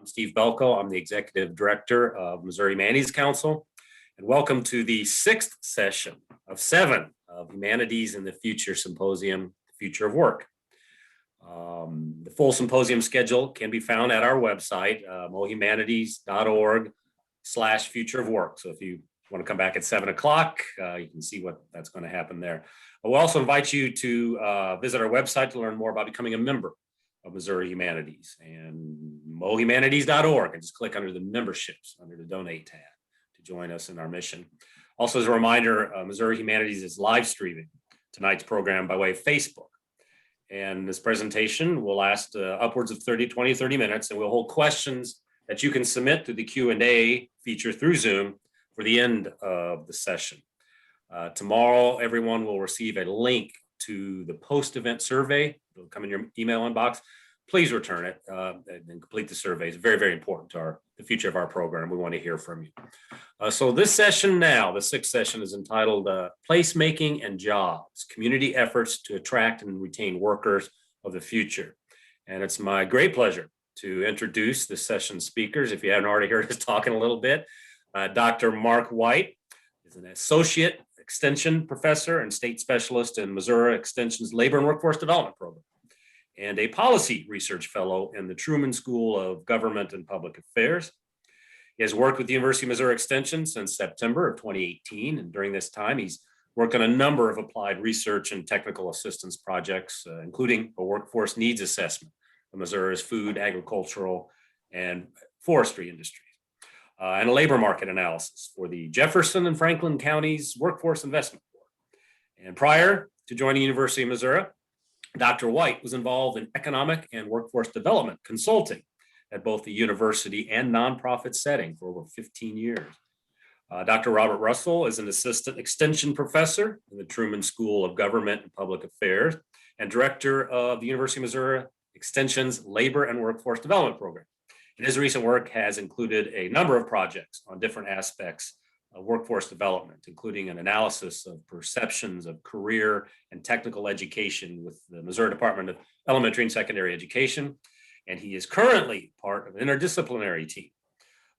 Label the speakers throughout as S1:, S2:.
S1: I'm Steve Belko. I'm the Executive Director of Missouri Humanities Council, and welcome to the 6th session of 7 of Humanities in the Future Symposium, The Future of Work. The full symposium schedule can be found at our website, mohumanities.org/future of work. So if you want to come back at 7 o'clock, you can see what that's going to happen there. We'll also invite you to visit our website to learn more about becoming a member of Missouri Humanities, and mohumanities.org, and just click under the memberships under the donate tab to join us in our mission. Also, as a reminder, Missouri Humanities is live streaming tonight's program by way of Facebook. And this presentation will last upwards of 30 minutes, and we'll hold questions that you can submit through the Q&A feature through Zoom for the end of the session. Tomorrow, everyone will receive a link to the post-event survey. It'll come in your email inbox. Please return it and complete the survey. It's very, very important to the future of our program. We want to hear from you. So this session now, the 6th session, is entitled Placemaking and Jobs, Community Efforts to Attract and Retain Workers of the Future. And it's my great pleasure to introduce the session speakers. If you haven't already heard us talking a little bit, Dr. Mark White is an Associate Extension Professor and State Specialist in Missouri Extension's Labor and Workforce Development Program, and a Policy Research Fellow in the Truman School of Government and Public Affairs. He has worked with the University of Missouri Extension since September of 2018, and during this time, he's worked on a number of applied research and technical assistance projects, including a workforce needs assessment of Missouri's food, agricultural, and forestry industries, and a labor market analysis for the Jefferson and Franklin Counties Workforce Investment Board. And prior to joining the University of Missouri, Dr. White was involved in economic and workforce development consulting at both the university and nonprofit setting for over 15 years. Dr. Robert Russell is an assistant extension professor in the Truman School of Government and Public Affairs and director of the University of Missouri Extension's Labor and Workforce Development Program. And his recent work has included a number of projects on different aspects of workforce development, including an analysis of perceptions of career and technical education with the Missouri Department of Elementary and Secondary Education. And he is currently part of an interdisciplinary team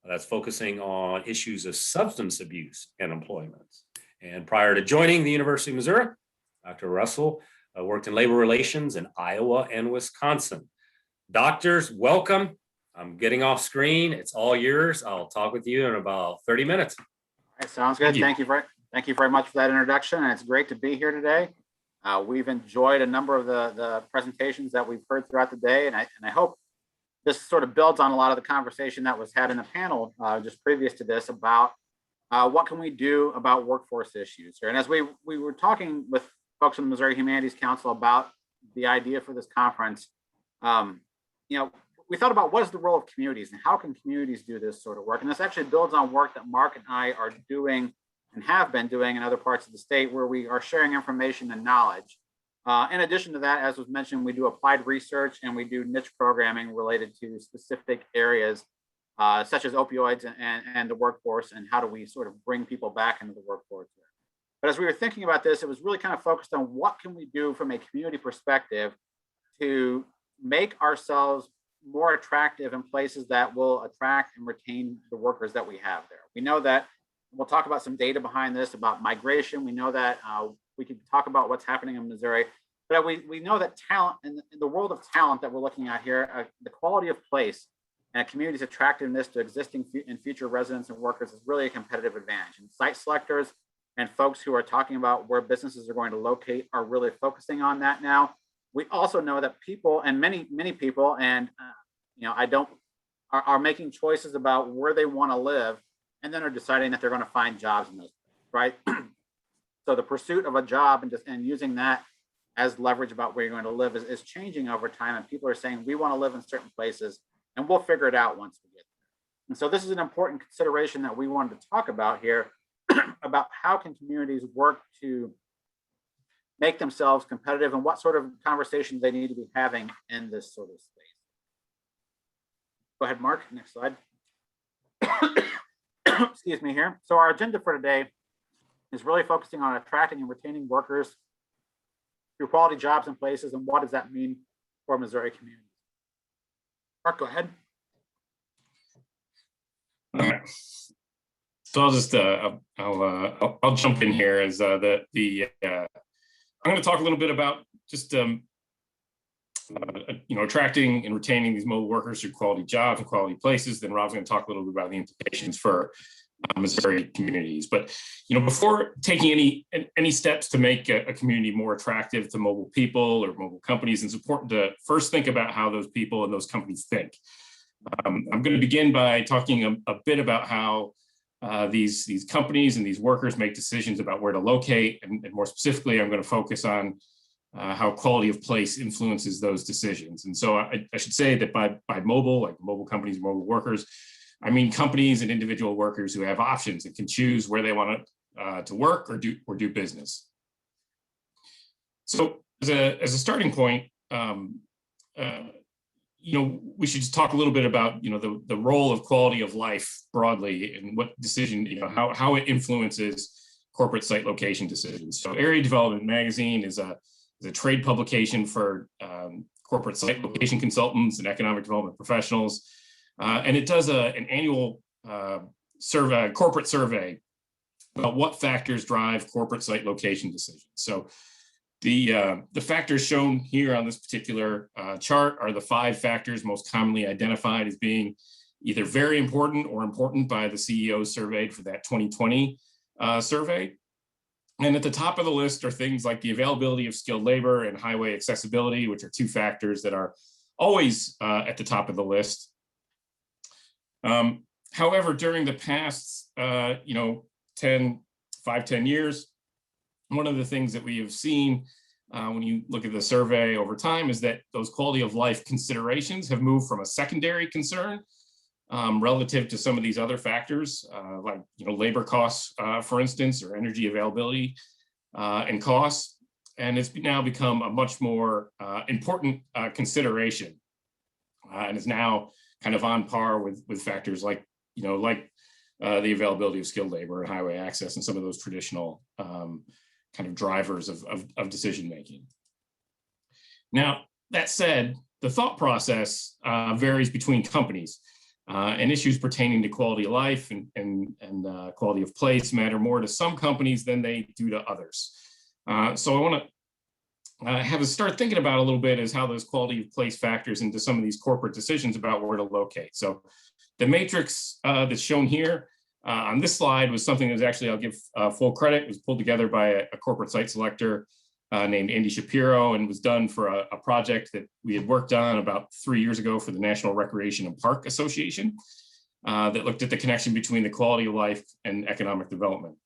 S1: that's focusing on issues of substance abuse and employment. And prior to joining the University of Missouri, Dr. Russell worked in labor relations in Iowa and Wisconsin. Doctors, welcome. I'm getting off screen. It's all yours. I'll talk with you in about 30 minutes.
S2: All right, sounds good. Thank you very much for that introduction. And it's great to be here today. We've enjoyed a number of the presentations that we've heard throughout the day. And I hope this sort of builds on a lot of the conversation that was had in the panel just previous to this about what can we do about workforce issues here. And as we were talking with folks in the Missouri Humanities Council about the idea for this conference, we thought about what is the role of communities and how can communities do this sort of work. And this actually builds on work that Mark and I are doing and have been doing in other parts of the state where we are sharing information and knowledge. In addition to that, as was mentioned, we do applied research and we do niche programming related to specific areas such as opioids and the workforce, and how do we sort of bring people back into the workforce. But as we were thinking about this, it was really kind of focused on what can we do from a community perspective to make ourselves more attractive in places that will attract and retain the workers that we have there. We know that, we'll talk about some data behind this about migration. We know that we could talk about what's happening in Missouri, but we know that talent, in the world of talent that we're looking at here, the quality of place and a community's attractiveness to existing and future residents and workers is really a competitive advantage. And site selectors and folks who are talking about where businesses are going to locate are really focusing on that now. We also know that people, and many people, and are making choices about where they want to live, and then are deciding that they're going to find jobs in those, right? So the pursuit of a job and using that as leverage about where you're going to live is changing over time, and people are saying we want to live in certain places, and we'll figure it out once we get there. And so this is an important consideration that we wanted to talk about here about how can communities work to make themselves competitive and what sort of conversations they need to be having in this sort of space. Go ahead, Mark, next slide. Excuse me here. So our agenda for today is really focusing on attracting and retaining workers through quality jobs and places, and what does that mean for Missouri communities. Mark, go ahead.
S3: All right. So I'll just I'll jump in here as I'm going to talk a little bit about just attracting and retaining these mobile workers through quality jobs and quality places. Then Rob's going to talk a little bit about the implications for Missouri communities. But before taking any steps to make a community more attractive to mobile people or mobile companies, it's important to first think about how those people and those companies think. I'm going to begin by talking a bit about how these companies and these workers make decisions about where to locate, and more specifically, I'm going to focus on how quality of place influences those decisions. And so I should say that by mobile, like mobile companies, mobile workers, I mean companies and individual workers who have options and can choose where they want to work or do business. So as a starting point, we should just talk a little bit about the role of quality of life broadly and what decision, how it influences corporate site location decisions. So Area Development Magazine is a trade publication for corporate site location consultants and economic development professionals. And it does an annual corporate survey about what factors drive corporate site location decisions. So the factors shown here on this particular chart are the 5 factors most commonly identified as being either very important or important by the CEOs surveyed for that 2020 survey. And at the top of the list are things like the availability of skilled labor and highway accessibility, which are 2 factors that are always at the top of the list. However, during the past, 10 years, one of the things that we have seen when you look at the survey over time is that those quality of life considerations have moved from a secondary concern relative to some of these other factors, like labor costs, for instance, or energy availability and costs, and it's now become a much more important consideration, and is now kind of on par with factors like the availability of skilled labor and highway access and some of those traditional kind of drivers of decision making. Now, that said, the thought process varies between companies, and issues pertaining to quality of life and quality of place matter more to some companies than they do to others. So I want to have us start thinking about a little bit is how those quality of place factors into some of these corporate decisions about where to locate. So the matrix that's shown here on this slide was something that was actually, I'll give full credit, it was pulled together by a corporate site selector named Andy Shapiro, and was done for a project that we had worked on about 3 years ago for the National Recreation and Park Association that looked at the connection between the quality of life and economic development.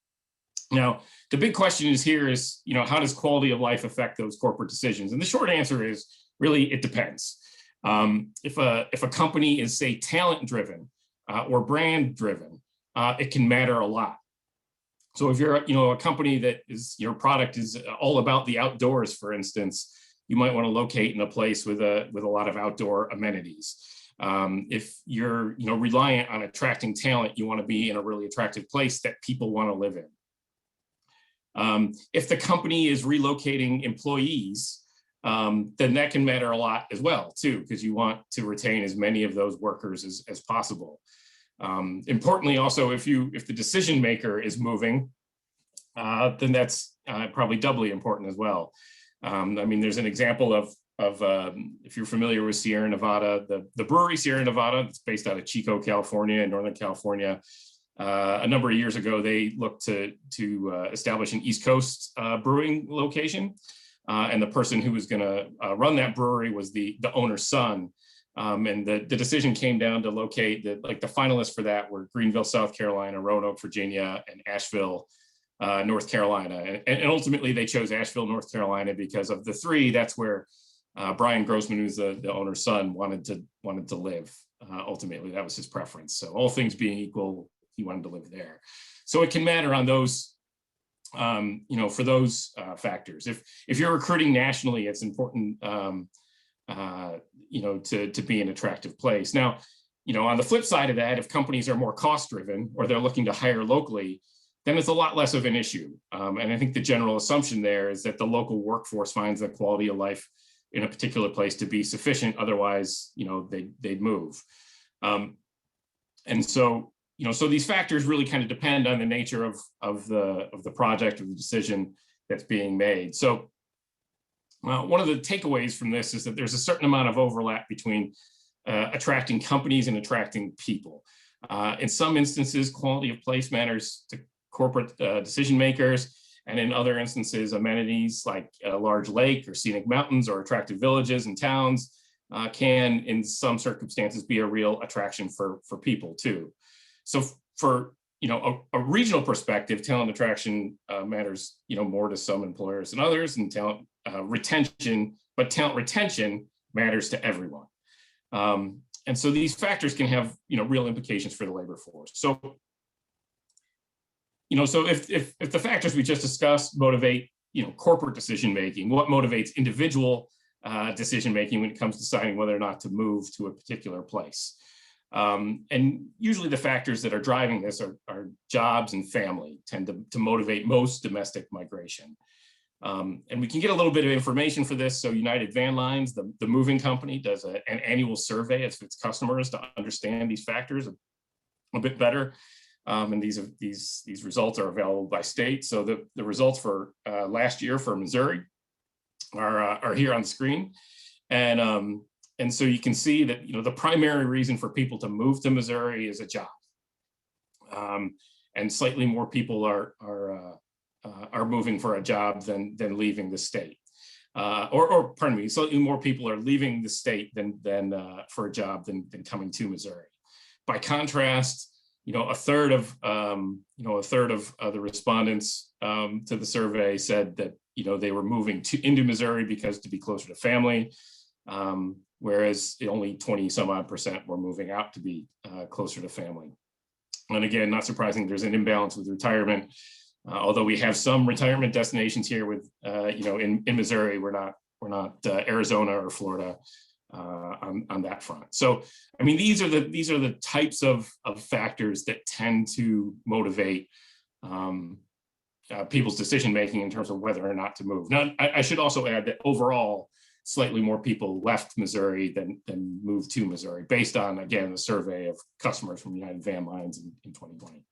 S3: Now, the big question is here is, how does quality of life affect those corporate decisions? And the short answer is really, it depends. If a company is, say, talent driven or brand driven, it can matter a lot. So if you're a company that is, your product is all about the outdoors, for instance, you might want to locate in a place with a lot of outdoor amenities. If you're reliant on attracting talent, you want to be in a really attractive place that people want to live in. If the company is relocating employees, then that can matter a lot as well, too, because you want to retain as many of those workers as possible. Importantly, also, if the decision maker is moving, then that's probably doubly important as well. I mean, there's an example of if you're familiar with Sierra Nevada, the brewery Sierra Nevada, it's based out of Chico, California, in Northern California. A number of years ago, they looked to establish an East Coast brewing location, and the person who was going to run that brewery was the owner's son. And the decision came down to locate the finalists for that were Greenville, South Carolina, Roanoke, Virginia, and Asheville, North Carolina. And ultimately, they chose Asheville, North Carolina, because of the 3. That's where Brian Grossman, who's the owner's son, wanted to live. Ultimately, that was his preference. So all things being equal, he wanted to live there. So it can matter on those, for those factors. If you're recruiting nationally, it's important, to be an attractive place. Now, on the flip side of that, if companies are more cost driven or they're looking to hire locally, then it's a lot less of an issue. And I think the general assumption there is that the local workforce finds the quality of life in a particular place to be sufficient. Otherwise, they'd move. And so, so these factors really kind of depend on the nature of the project or the decision that's being made. So one of the takeaways from this is that there's a certain amount of overlap between attracting companies and attracting people. In some instances, quality of place matters to corporate decision makers, and in other instances, amenities like a large lake or scenic mountains or attractive villages and towns can, in some circumstances, be a real attraction for people too. So for a regional perspective, talent attraction matters more to some employers than others, and talent retention matters to everyone. And so these factors can have real implications for the labor force. So so if the factors we just discussed motivate corporate decision making, what motivates individual decision making when it comes to deciding whether or not to move to a particular place? And usually the factors that are driving this are jobs and family tend to motivate most domestic migration. And we can get a little bit of information for this. So United Van Lines, the moving company, does an annual survey of its customers to understand these factors a bit better. And these results are available by state. So the results for last year for Missouri are here on the screen. And so you can see that the primary reason for people to move to Missouri is a job. And slightly more people are moving for a job than leaving the state. Or pardon me, slightly more people are leaving the state than for a job than coming to Missouri. By contrast, a third of the respondents to the survey said that they were moving into Missouri because to be closer to family, whereas only 20-some-odd% were moving out to be closer to family. And again, not surprising, there's an imbalance with retirement. Although we have some retirement destinations here with, in Missouri, we're not Arizona or Florida on that front. So, I mean, these are the types of factors that tend to motivate people's decision making in terms of whether or not to move. Now, I should also add that overall, slightly more people left Missouri than moved to Missouri, based on, again, the survey of customers from United Van Lines in 2020.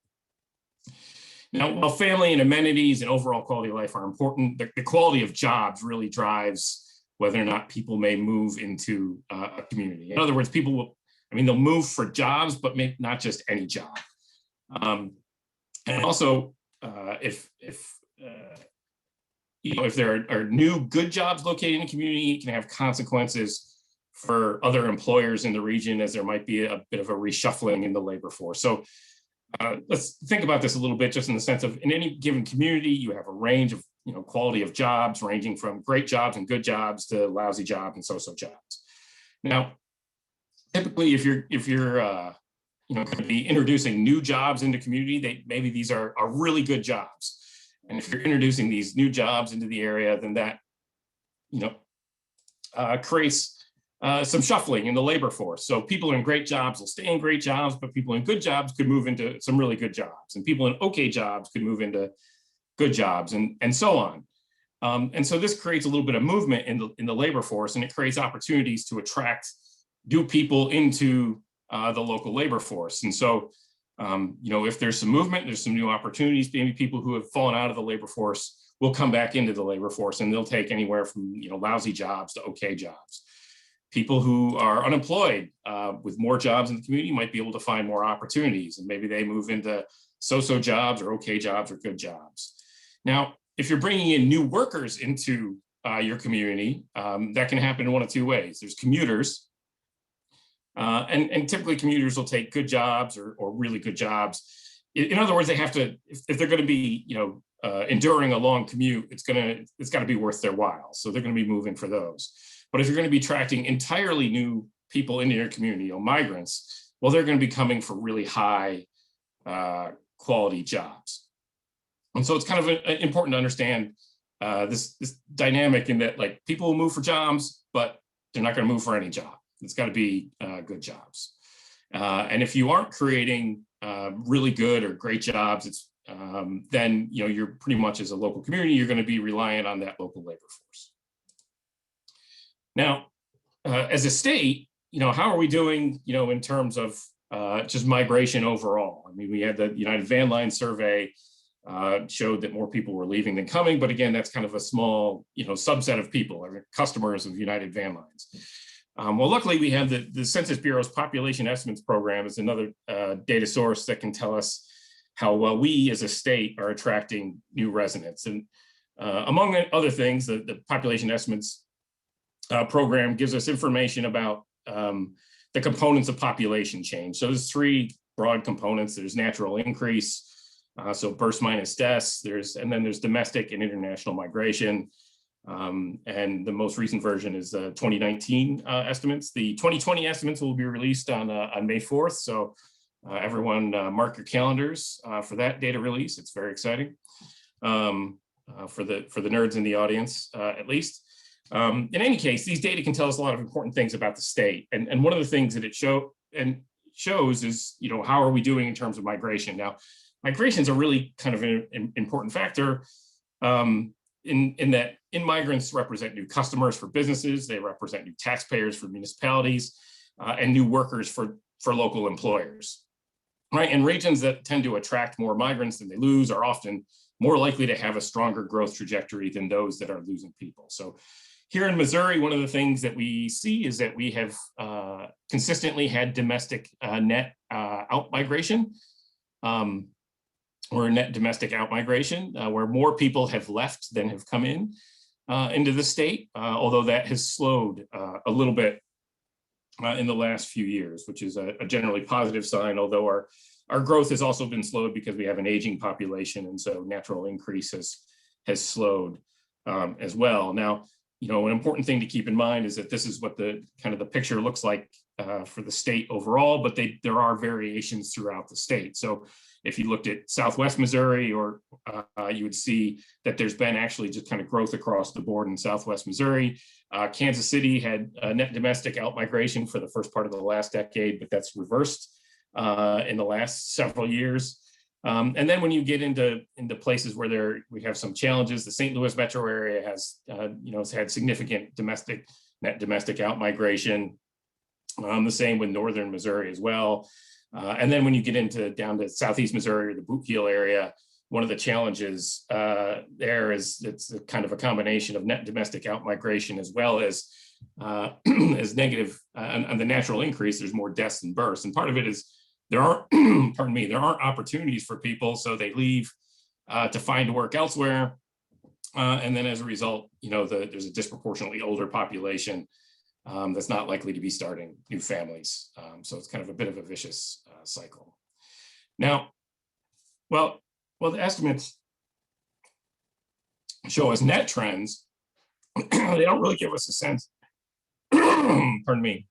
S3: Now, while family and amenities and overall quality of life are important, the quality of jobs really drives whether or not people may move into a community. In other words, people they'll move for jobs, but maybe not just any job. And also, if there are new good jobs located in a community, it can have consequences for other employers in the region, as there might be a bit of a reshuffling in the labor force. So let's think about this a little bit, just in the sense of, in any given community, you have a range of quality of jobs, ranging from great jobs and good jobs to lousy jobs and so-so jobs. Now, typically, if you're going to be introducing new jobs into community, maybe these are really good jobs. And if you're introducing these new jobs into the area, then that creates some shuffling in the labor force. So people in great jobs will stay in great jobs, but people in good jobs could move into some really good jobs, and people in okay jobs could move into good jobs, and so on. And so this creates a little bit of movement in the labor force, and it creates opportunities to attract new people into the local labor force. And so, if there's some movement, there's some new opportunities. Maybe people who have fallen out of the labor force will come back into the labor force, and they'll take anywhere from lousy jobs to okay jobs. People who are unemployed with more jobs in the community might be able to find more opportunities, and maybe they move into so-so jobs or okay jobs or good jobs. Now, if you're bringing in new workers into your community, that can happen in one of two ways. There's commuters, and typically commuters will take good jobs or really good jobs. In other words, they have to, if they're going to be, enduring a long commute, it's got to be worth their while. So they're going to be moving for those. But if you're going to be attracting entirely new people into your community, migrants, well, they're going to be coming for really high quality jobs. And so it's kind of important to understand this dynamic, in that, like, people will move for jobs, but they're not going to move for any job. It's got to be good jobs. And if you aren't creating really good or great jobs, then you're pretty much, as a local community, you're going to be reliant on that local labor force. Now, as a state, how are we doing, in terms of just migration overall. I mean, we had the United Van Line survey showed that more people were leaving than coming, but again, that's kind of a small, subset of people, or customers of United Van Lines. Well, luckily we have the Census Bureau's Population Estimates Program is another data source that can tell us how well we as a state are attracting new residents. And among other things, the Population Estimates program gives us information about the components of population change. So there's three broad components. There's natural increase, so births minus deaths. And then there's domestic and international migration. And the most recent version is the 2019 estimates. The 2020 estimates will be released on May 4th. So everyone mark your calendars for that data release. It's very exciting for the nerds in the audience, at least. In any case, these data can tell us a lot of important things about the state. And one of the things that it shows is, how are we doing in terms of migration? Now, migration is a really kind of an important factor in that immigrants represent new customers for businesses, they represent new taxpayers for municipalities, and new workers for local employers, right? And regions that tend to attract more migrants than they lose are often more likely to have a stronger growth trajectory than those that are losing people. So here in Missouri, one of the things that we see is that we have consistently had domestic net out-migration, or net domestic out-migration, where more people have left than have come in into the state, although that has slowed a little bit in the last few years, which is a generally positive sign, although our growth has also been slowed because we have an aging population, and so natural increase has slowed as well. Now, an important thing to keep in mind is that this is what the picture looks like for the state overall, but there are variations throughout the state. So if you looked at Southwest Missouri, or you would see that there's been actually just kind of growth across the board in Southwest Missouri. Kansas City had net domestic out-migration for the first part of the last decade, but that's reversed in the last several years. And then when you get into places where we have some challenges, the St. Louis metro area has had significant net domestic out-migration. The same with northern Missouri as well. And then when you get down to Southeast Missouri, or the Boot Heel area, one of the challenges there is it's kind of a combination of net domestic out-migration as well as as negative on the natural increase. There's more deaths than births, and part of it is there aren't there aren't opportunities for people, so they leave to find work elsewhere, and then as a result, there's a disproportionately older population that's not likely to be starting new families. So it's kind of a bit of a vicious cycle. Now, well, the estimates show us net trends. They don't really give us a sense, pardon me,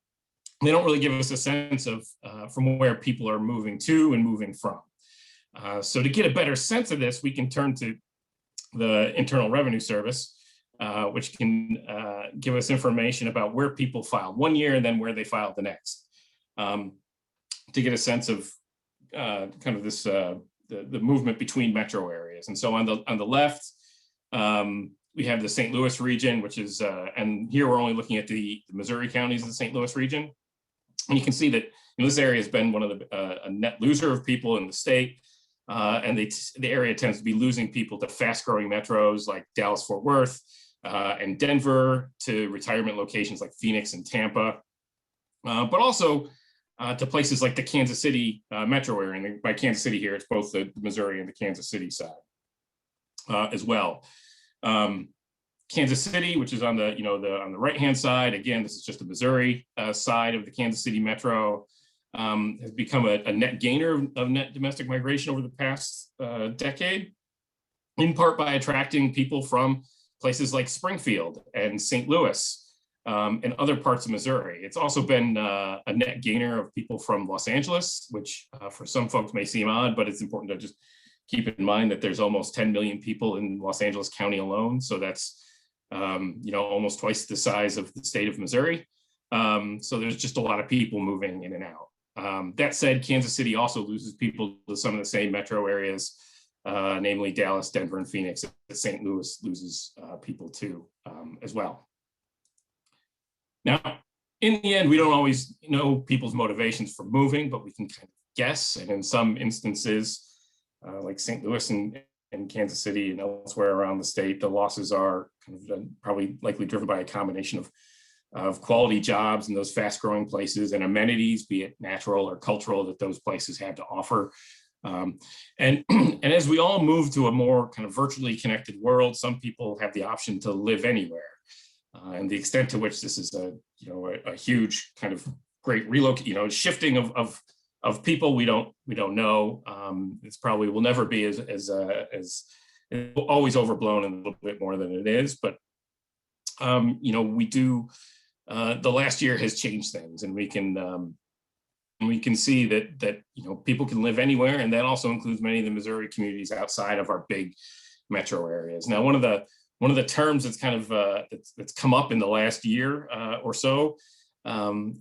S3: they don't really give us a sense of from where people are moving to and moving from. So to get a better sense of this, we can turn to the Internal Revenue Service, which can give us information about where people filed one year and then where they filed the next, to get a sense of kind of this the movement between metro areas. And so on the left, we have the St. Louis region, which is, and here we're only looking at the Missouri counties of the St. Louis region. And you can see that this area has been one of a net loser of people in the state. And the area tends to be losing people to fast-growing metros like Dallas-Fort Worth and Denver, to retirement locations like Phoenix and Tampa, but also to places like the Kansas City metro area. And by Kansas City here, it's both the Missouri and the Kansas City side as well. Kansas City, which is on the on the right-hand side, again, this is just the Missouri side of the Kansas City metro, has become a net gainer of net domestic migration over the past decade, in part by attracting people from places like Springfield and St. Louis and other parts of Missouri. It's also been a net gainer of people from Los Angeles, which for some folks may seem odd, but it's important to just keep in mind that there's almost 10 million people in Los Angeles County alone. So that's almost twice the size of the state of Missouri. So there's just a lot of people moving in and out. That said, Kansas City also loses people to some of the same metro areas, namely Dallas, Denver, and Phoenix. St. Louis loses people too as well. Now, in the end, we don't always know people's motivations for moving, but we can kind of guess. And in some instances, like St. Louis and Kansas City and elsewhere around the state, the losses are kind of probably likely driven by a combination of quality jobs in those fast growing places and amenities, be it natural or cultural, that those places have to offer. And as we all move to a more kind of virtually connected world, some people have the option to live anywhere. And the extent to which this is a huge kind of great relocate, shifting of people, we don't know. It's probably will never be as always overblown and a little bit more than it is, but we do. The last year has changed things, and we can see that people can live anywhere, and that also includes many of the Missouri communities outside of our big metro areas. Now, one of the terms that's kind of that's come up in the last year or so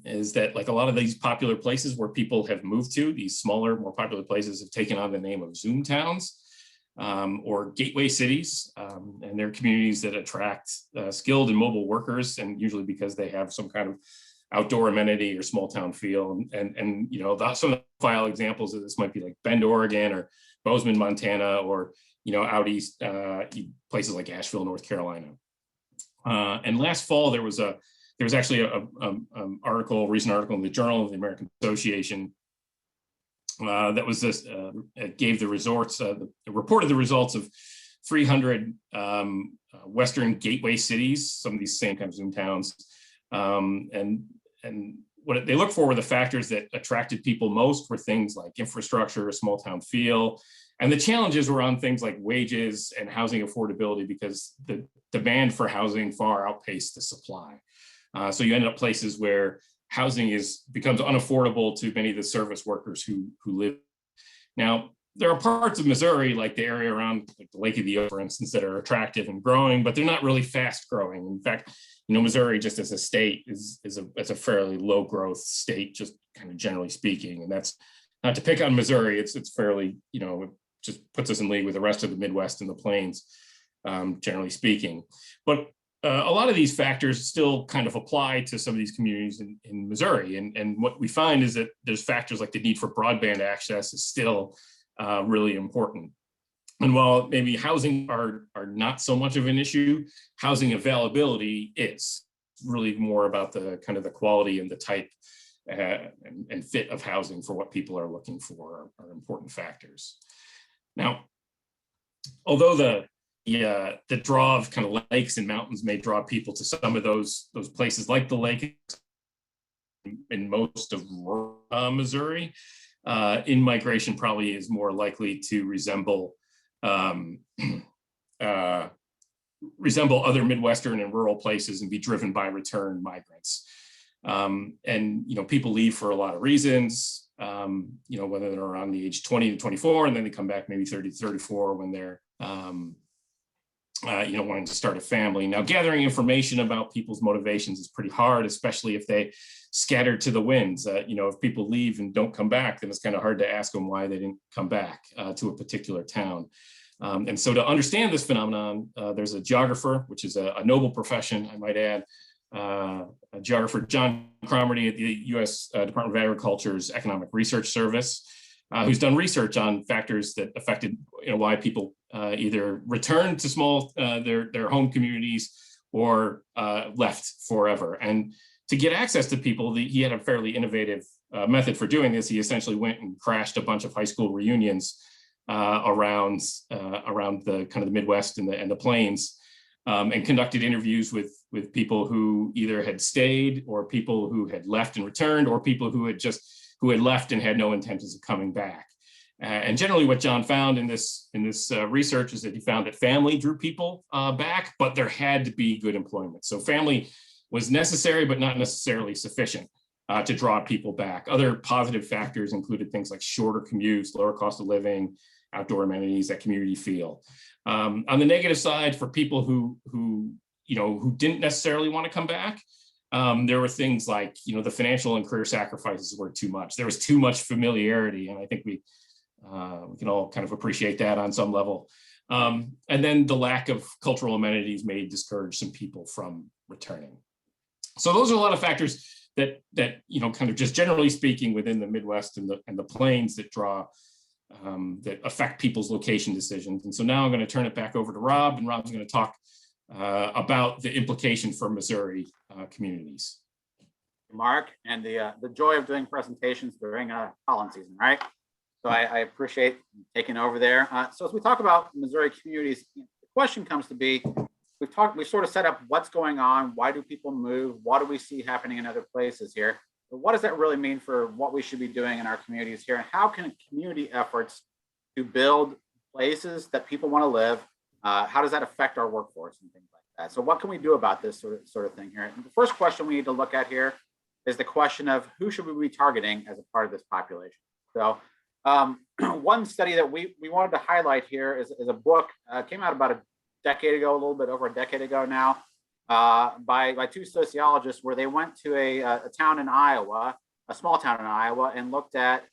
S3: is that, like, a lot of these popular places where people have moved to, these smaller, more popular places, have taken on the name of Zoom towns or gateway cities, and they're communities that attract skilled and mobile workers, and usually because they have some kind of outdoor amenity or small town feel. And some of the file examples of this might be like Bend, Oregon, or Bozeman, Montana, or out east, places like Asheville, North Carolina. And last fall, there was actually a recent article in the Journal of the American Association that was this. It gave the results. It reported the results of 300 Western gateway cities, some of these same kind of Zoom towns, and what they looked for were the factors that attracted people most were things like infrastructure, small town feel, and the challenges were on things like wages and housing affordability, because the demand for housing far outpaced the supply. So you end up places where housing becomes unaffordable to many of the service workers who live. Now, there are parts of Missouri, like the area around like the Lake of the Ozarks, for instance, that are attractive and growing, but they're not really fast growing. In fact, Missouri, just as a state, is a fairly low growth state, just kind of generally speaking. And that's not to pick on Missouri. It's fairly, it just puts us in league with the rest of the Midwest and the Plains, generally speaking. But a lot of these factors still kind of apply to some of these communities in Missouri. And what we find is that there's factors like the need for broadband access is still really important. And while maybe housing are not so much of an issue, housing availability is really more about the kind of the quality and the type and fit of housing for what people are looking for are important factors. Now, although the draw of kind of lakes and mountains may draw people to some of those places like the lake in most of rural Missouri, in-migration probably is more likely to resemble other Midwestern and rural places and be driven by return migrants. And people leave for a lot of reasons, whether they're around the age 20 to 24, and then they come back maybe 30 to 34 when they're wanting to start a family. Now, gathering information about people's motivations is pretty hard, especially if they scatter to the winds. If people leave and don't come back, then it's kind of hard to ask them why they didn't come back to a particular town. And so to understand this phenomenon, there's a geographer, which is a noble profession, I might add, a geographer, John Cromarty at the U.S. Department of Agriculture's Economic Research Service, who's done research on factors that affected why people either returned to their home communities or left forever. And to get access to people, he had a fairly innovative method for doing this. He essentially went and crashed a bunch of high school reunions around the kind of the Midwest and the Plains, and conducted interviews with people who either had stayed, or people who had left and returned, or people who had left and had no intentions of coming back. And generally what John found in this research is that he found that family drew people back, but there had to be good employment. So family was necessary, but not necessarily sufficient to draw people back. Other positive factors included things like shorter commutes, lower cost of living, outdoor amenities, that community feel. On the negative side, for people who didn't necessarily want to come back, there were things like, the financial and career sacrifices were too much. There was too much familiarity, and I think we can all kind of appreciate that on some level. And then the lack of cultural amenities may discourage some people from returning. So those are a lot of factors that kind of just generally speaking within the Midwest and the plains that draw that affect people's location decisions. And so now I'm going to turn it back over to Rob, and Rob's going to talk about the implication for Missouri communities.
S2: Mark, and the joy of doing presentations during pollen season, right? So I appreciate taking over there. So as we talk about Missouri communities, the question comes to be, we sort of set up what's going on, why do people move, what do we see happening in other places here? But what does that really mean for what we should be doing in our communities here? And how can community efforts to build places that people want to live, how does that affect our workforce and things like that? So what can we do about this sort of thing here? And the first question we need to look at here is the question of who should we be targeting as a part of this population? So one study that we wanted to highlight here is a book, came out about a decade ago, a little bit over a decade ago now, by two sociologists, where they went to a town in Iowa, a small town in Iowa, and looked at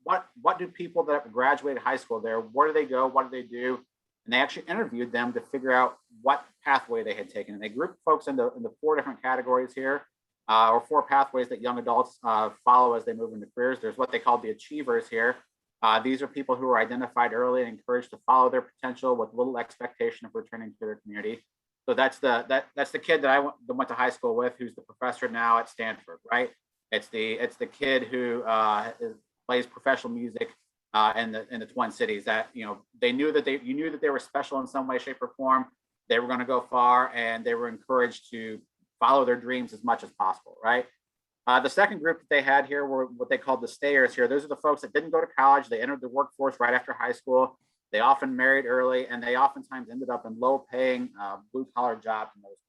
S2: what do people that graduated high school there, where do they go, what do they do? And they actually interviewed them to figure out what pathway they had taken. And they grouped folks into 4 different categories here, or 4 pathways that young adults follow as they move into careers. There's what they call the achievers here. These are people who are identified early and encouraged to follow their potential with little expectation of returning to their community. So that's the kid that I went to high school with, who's the professor now at Stanford, right? It's the kid who plays professional music in the Twin Cities. That you knew that they were special in some way, shape, or form. They were going to go far, and they were encouraged to follow their dreams as much as possible, right? The second group that they had here were what they called the stayers here. Those are the folks that didn't go to college. They entered the workforce right after high school. They often married early, and they oftentimes ended up in low-paying, blue-collar jobs in those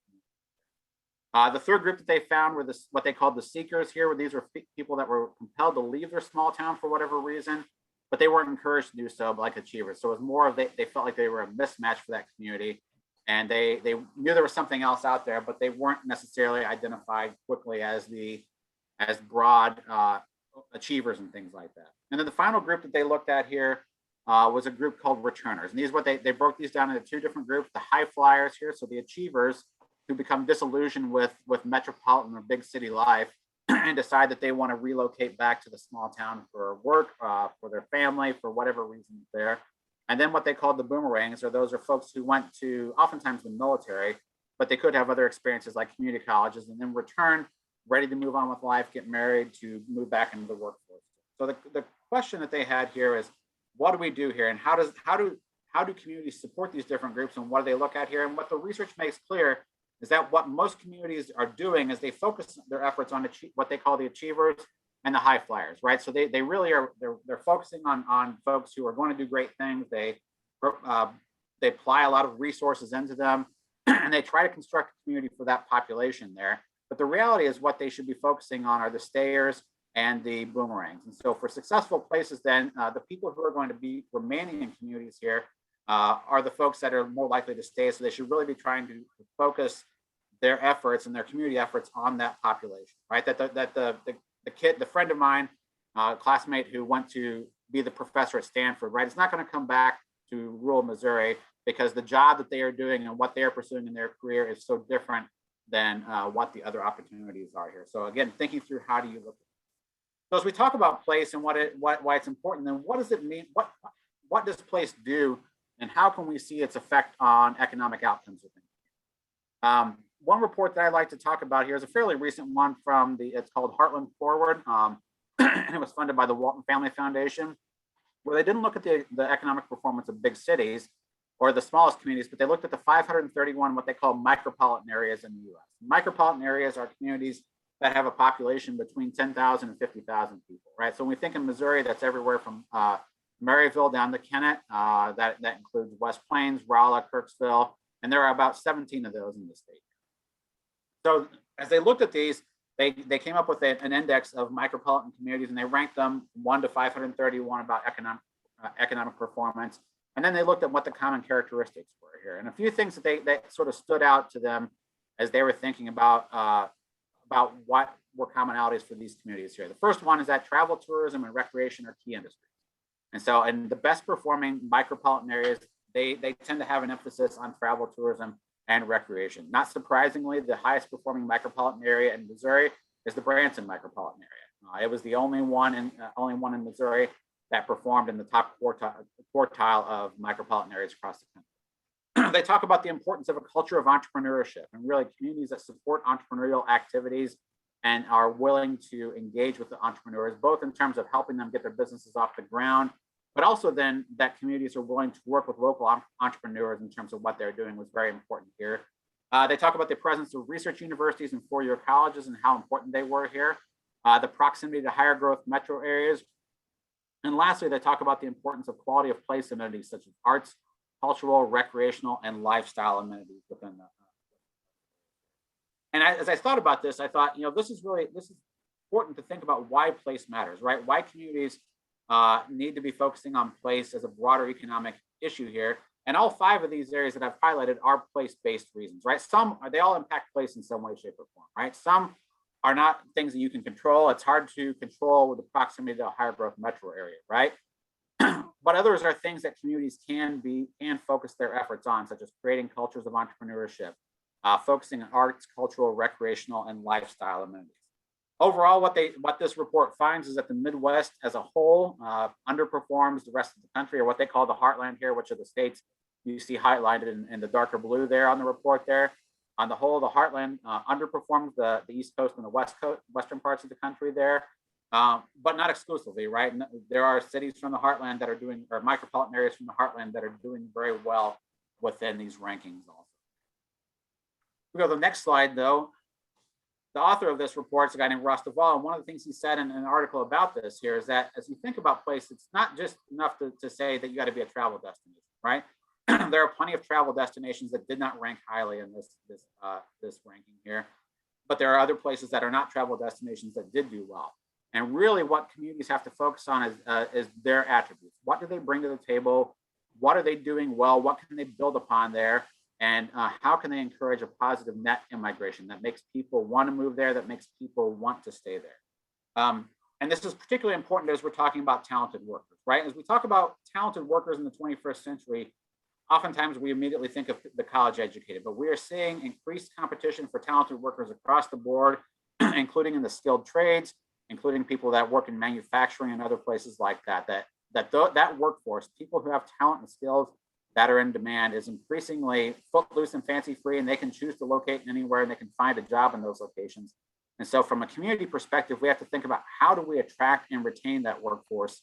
S2: communities. The third group that they found were what they called the seekers here, where these were people that were compelled to leave their small town for whatever reason, but they weren't encouraged to do so like achievers. So it was more of they felt like they were a mismatch for that community, and they knew there was something else out there, but they weren't necessarily identified quickly as broad achievers and things like that. And then the final group that they looked at here was a group called returners. And these what they broke these down into 2 different groups: the high flyers here, so the achievers who become disillusioned with metropolitan or big city life and decide that they want to relocate back to the small town for work, for their family, for whatever reason there. And then what they called the boomerangs, those are folks who went to oftentimes the military, but they could have other experiences like community colleges, and then return ready to move on with life, get married, to move back into the workforce. So the question that they had here is, what do we do here, and how do communities support these different groups, and what do they look at here? And what the research makes clear is that what most communities are doing is they focus their efforts on what they call the achievers and the high flyers, right? So they really are they're focusing on folks who are going to do great things. They apply a lot of resources into them, and they try to construct a community for that population there. But the reality is what they should be focusing on are the stayers and the boomerangs. And so for successful places, then the people who are going to be remaining in communities here are the folks that are more likely to stay. So they should really be trying to focus their efforts and their community efforts on that population, right? That the friend of mine, classmate who went to be the professor at Stanford, right? It's not going to come back to rural Missouri because the job that they are doing and what they are pursuing in their career is so different than what the other opportunities are here. So again, thinking through how do you look at it. So as we talk about place and why it's important, then what does it mean? What does place do, and how can we see its effect on economic outcomes of things? One report that I'd like to talk about here is a fairly recent one from it's called Heartland Forward, and it was funded by the Walton Family Foundation, where they didn't look at the economic performance of big cities or the smallest communities, but they looked at the 531, what they call micropolitan areas in the US. Micropolitan areas are communities that have a population between 10,000 and 50,000 people, right? So when we think in Missouri, that's everywhere from Maryville down to Kennett. That includes West Plains, Rolla, Kirksville, and there are about 17 of those in the state. So as they looked at these, they came up with an index of micropolitan communities, and they ranked them 1 to 531 about economic performance. And then they looked at what the common characteristics were here. And a few things that sort of stood out to them as they were thinking about what were commonalities for these communities here. The first one is that travel, tourism, and recreation are key industries. And so in the best performing micropolitan areas, they tend to have an emphasis on travel, tourism, and recreation. Not surprisingly, the highest performing micropolitan area in Missouri is the Branson Micropolitan Area. It was the only one in Missouri that performed in the top quartile of micropolitan areas across the country. They talk about the importance of a culture of entrepreneurship and really communities that support entrepreneurial activities and are willing to engage with the entrepreneurs, both in terms of helping them get their businesses off the ground, but also then that communities are willing to work with local entrepreneurs in terms of what they're doing was very important here. They talk about the presence of research universities and four-year colleges and how important they were here, the proximity to higher growth metro areas. And lastly, they talk about the importance of quality of place amenities such as arts, cultural, recreational, and lifestyle amenities within the. And as I thought about this, I thought, this is important to think about why place matters, right? Why communities need to be focusing on place as a broader economic issue here. And all five of these areas that I've highlighted are place-based reasons, right? They all impact place in some way, shape, or form, right? Some are not things that you can control. It's hard to control with the proximity to a higher growth metro area, right? But others are things that communities can focus their efforts on, such as creating cultures of entrepreneurship, focusing on arts, cultural, recreational, and lifestyle amenities. Overall, what this report finds is that the Midwest as a whole underperforms the rest of the country, or what they call the heartland here, which are the states you see highlighted in the darker blue there on the report there. On the whole, the heartland underperforms the East Coast and the western parts of the country there, but not exclusively, right? There are cities from the heartland that are doing, or micropolitan areas from the heartland that are doing very well within these rankings also. We go to the next slide, though. The author of this report is a guy named Ross Duvall, and one of the things he said in an article about this here is that as you think about place, it's not just enough to say that you got to be a travel destination, right? There are plenty of travel destinations that did not rank highly in this ranking here, but there are other places that are not travel destinations that did do well. And really, what communities have to focus on is their attributes. What do they bring to the table? What are they doing well? What can they build upon there? And how can they encourage a positive net immigration that makes people want to move there, that makes people want to stay there? And this is particularly important as we're talking about talented workers, right? As we talk about talented workers in the 21st century, oftentimes we immediately think of the college educated, but we are seeing increased competition for talented workers across the board, including in the skilled trades, including people that work in manufacturing and other places like that. That workforce, people who have talent and skills that are in demand, is increasingly footloose and fancy free, and they can choose to locate anywhere and they can find a job in those locations. And so from a community perspective, we have to think about how do we attract and retain that workforce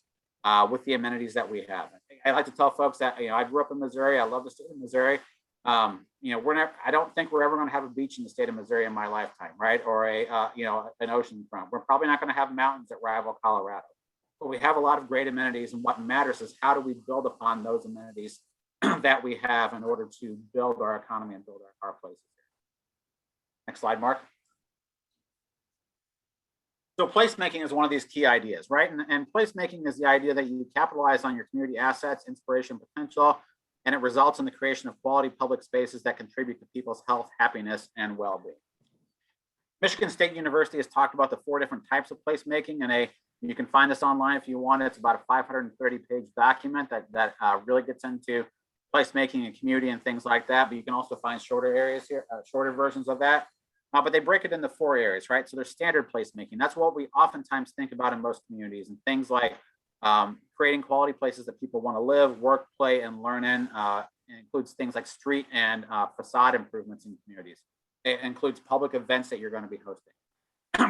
S2: with the amenities that we have. I like to tell folks that, I grew up in Missouri. I love the state of Missouri. I don't think we're ever going to have a beach in the state of Missouri in my lifetime, right? Or an ocean front. We're probably not going to have mountains that rival Colorado, but we have a lot of great amenities. And what matters is how do we build upon those amenities that we have in order to build our economy and build our places. Next slide, Mark. So placemaking is one of these key ideas, right? And placemaking is the idea that you capitalize on your community assets, inspiration, potential, and it results in the creation of quality public spaces that contribute to people's health, happiness, and well-being. Michigan State University has talked about the 4 different types of placemaking, and you can find this online if you want. It's about a 530-page document that really gets into placemaking and community and things like that. But you can also find shorter areas here, shorter versions of that. But they break it into 4 areas, right? So there's standard placemaking. That's what we oftentimes think about in most communities, and things like creating quality places that people want to live, work, play, and learn in. It includes things like street and facade improvements in communities. It includes public events that you're going to be hosting.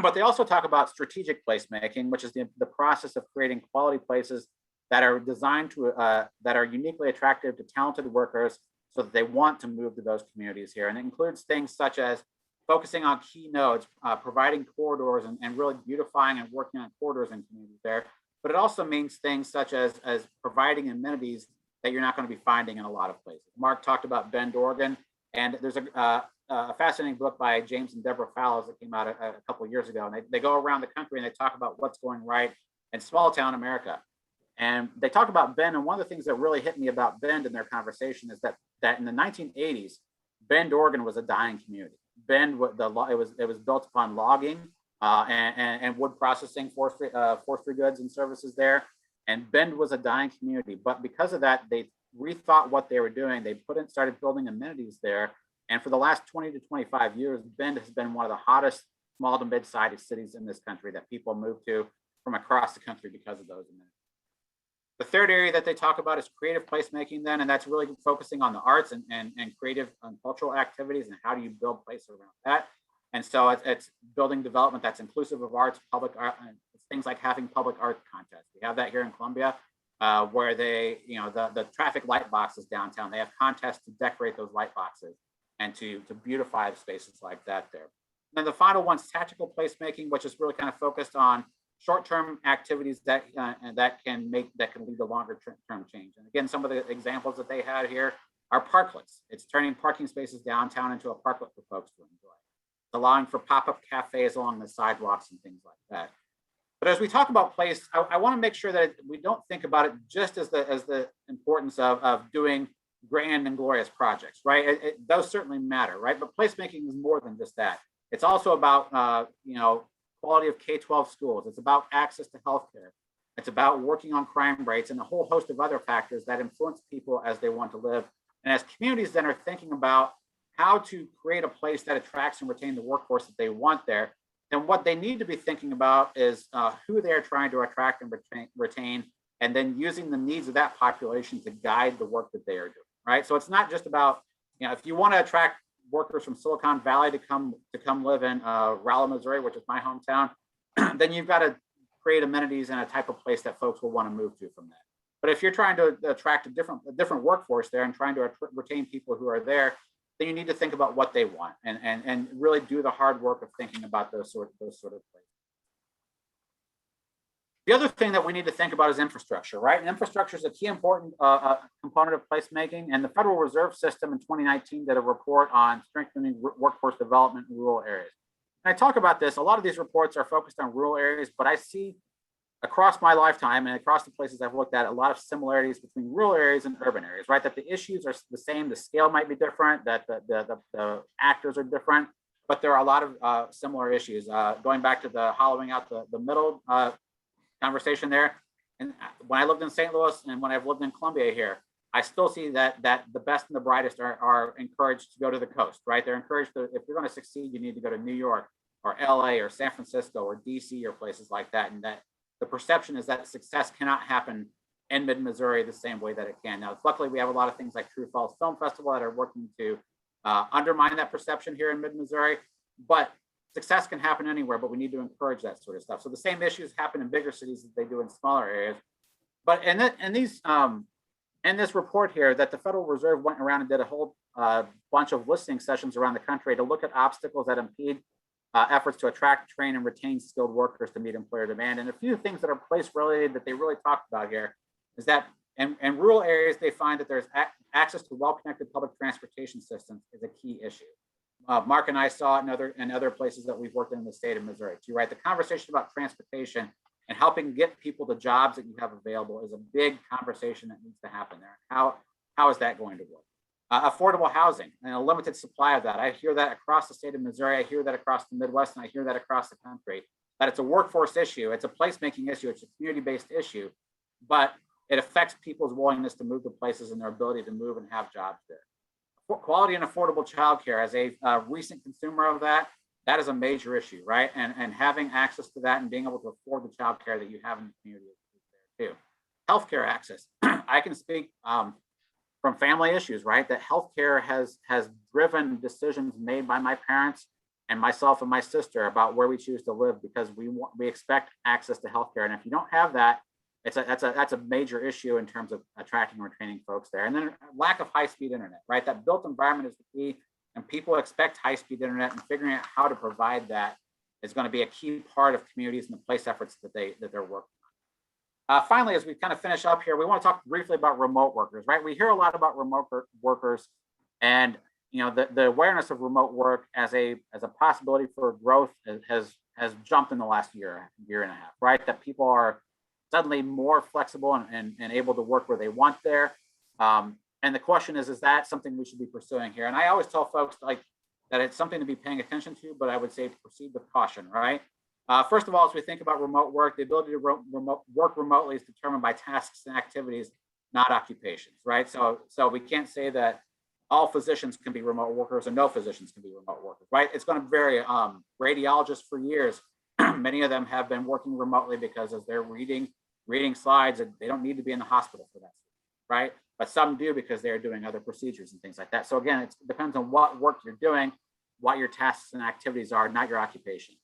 S2: But they also talk about strategic placemaking, which is the process of creating quality places that are designed to that are uniquely attractive to talented workers so that they want to move to those communities here. And it includes things such as focusing on key nodes, providing corridors and really beautifying and working on corridors in communities there. But it also means things such as providing amenities that you're not going to be finding in a lot of places. Mark talked about Bend, Oregon, and there's a fascinating book by James and Deborah Fallows that came out a couple of years ago. And they go around the country and they talk about what's going right in small town America. And they talk about Bend, and one of the things that really hit me about Bend in their conversation is that in the 1980s, Bend, Oregon was a dying community. Bend, it was built upon logging and wood processing, forestry goods and services there. And Bend was a dying community. But because of that, they rethought what they were doing. They started building amenities there. And for the last 20 to 25 years, Bend has been one of the hottest small to mid-sized cities in this country that people move to from across the country because of those amenities. The third area that they talk about is creative placemaking then, and that's really focusing on the arts and creative and cultural activities and how do you build places around that. And so it's building development that's inclusive of arts, public art, things like having public art contests. We have that here in Columbia, where they, the traffic light boxes downtown, they have contests to decorate those light boxes and to beautify spaces like that there. And then the final one's tactical placemaking, which is really kind of focused on short-term activities that can lead to longer-term change. And again, some of the examples that they had here are parklets. It's turning parking spaces downtown into a parklet for folks to enjoy. It's allowing for pop-up cafes along the sidewalks and things like that. But as we talk about place, I want to make sure that we don't think about it just as the importance of doing grand and glorious projects, right? Those certainly matter, right? But placemaking is more than just that. It's also about quality of K-12 schools. It's about access to healthcare. It's about working on crime rates and a whole host of other factors that influence people as they want to live. And as communities then are thinking about how to create a place that attracts and retain the workforce that they want there, then what they need to be thinking about is who they're trying to attract and retain, and then using the needs of that population to guide the work that they are doing, right? So it's not just about, if you want to attract workers from Silicon Valley to come live in Rolla, Missouri, which is my hometown, then you've got to create amenities and a type of place that folks will want to move to from that. But if you're trying to attract a different workforce there and trying to retain people who are there, then you need to think about what they want and really do the hard work of thinking about those sort of places. The other thing that we need to think about is infrastructure, right? And infrastructure is a key important component of placemaking. And the Federal Reserve System in 2019 did a report on strengthening workforce development in rural areas. And I talk about this, a lot of these reports are focused on rural areas, but I see across my lifetime and across the places I've looked at, a lot of similarities between rural areas and urban areas, right? That the issues are the same, the scale might be different, that the actors are different, but there are a lot of similar issues. Going back to the hollowing out the middle conversation there. And when I lived in St. Louis and when I've lived in Columbia here, I still see that the best and the brightest are encouraged to go to the coast, right? They're encouraged to, if you're going to succeed, you need to go to New York or LA or San Francisco or DC or places like that. And that the perception is that success cannot happen in mid-Missouri the same way that it can. Now, luckily, we have a lot of things like True Falls Film Festival that are working to undermine that perception here in mid-Missouri. But success can happen anywhere, but we need to encourage that sort of stuff. So the same issues happen in bigger cities as they do in smaller areas. But in this report here that the Federal Reserve went around and did a whole bunch of listening sessions around the country to look at obstacles that impede efforts to attract, train, and retain skilled workers to meet employer demand. And a few things that are place related that they really talked about here is that in rural areas, they find that there's access to well-connected public transportation systems is a key issue. Mark and I saw it in other places that we've worked in the state of Missouri too, right? The conversation about transportation and helping get people the jobs that you have available is a big conversation that needs to happen there. How is that going to work? Affordable housing and a limited supply of that. I hear that across the state of Missouri. I hear that across the Midwest, and I hear that across the country, that it's a workforce issue. It's a placemaking issue. It's a community-based issue, but it affects people's willingness to move to places and their ability to move and have jobs there. Quality and affordable childcare, as a recent consumer of that is a major issue, right? And having access to that and being able to afford the childcare that you have in the community is there too. Healthcare access. I can speak from family issues, right? That healthcare has driven decisions made by my parents and myself and my sister about where we choose to live because we expect access to healthcare. And if you don't have that, that's a major issue in terms of attracting and retaining folks there. And then lack of high-speed internet, right? That built environment is the key, and people expect high-speed internet, and figuring out how to provide that is going to be a key part of communities and the place efforts that they're working on. Finally, as we kind of finish up here, we want to talk briefly about remote workers, right? We hear a lot about remote workers, and the awareness of remote work as a possibility for growth has jumped in the last year and a half, right? That people are suddenly more flexible and able to work where they want there. And the question is that something we should be pursuing here? And I always tell folks that it's something to be paying attention to, but I would say proceed with caution, right? First of all, as we think about remote work, the ability to work remotely is determined by tasks and activities, not occupations, right? So we can't say that all physicians can be remote workers and no physicians can be remote workers, right? It's going to vary. Radiologists for years, many of them have been working remotely because as they're reading slides, they don't need to be in the hospital for that, right? But some do because they're doing other procedures and things like that. So again, it depends on what work you're doing, what your tasks and activities are, not your occupation.